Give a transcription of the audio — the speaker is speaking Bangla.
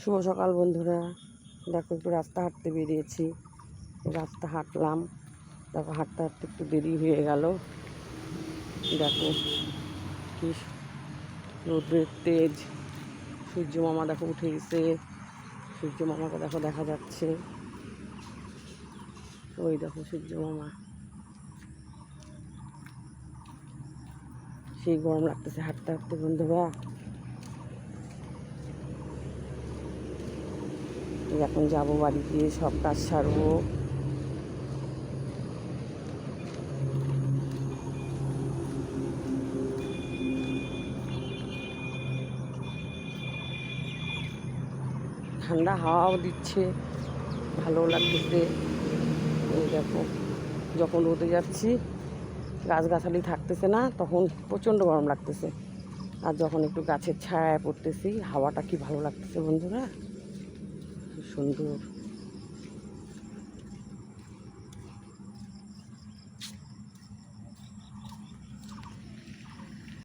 শুভ সকাল বন্ধুরা। দেখো একটু রাস্তা হাঁটতে বেরিয়েছি, রাস্তা হাঁটলাম। দেখো হাঁটতে হাঁটতে একটু দেরি হয়ে গেল। দেখো কি রোদের তেজ, সূর্য মামা দেখো উঠে গেছে। সূর্য মামাকে দেখো দেখা যাচ্ছে, ওই দেখো সূর্য মামা। সেই গরম লাগতেছে হাঁটতে হাঁটতে বন্ধুরা। এখন যাবো বাড়ি গিয়ে সব কাজ সারবো। ঠান্ডা হাওয়াও দিচ্ছে, ভালো লাগতেছে। এই দেখো যখন রোদে যাচ্ছি গাছগাছালি থাকতেছে না, তখন প্রচণ্ড গরম লাগতেছে। আর যখন একটু গাছের ছায়ায় পড়তেছি, হাওয়াটা কি ভালো লাগতেছে বন্ধুরা, খুব সুন্দর।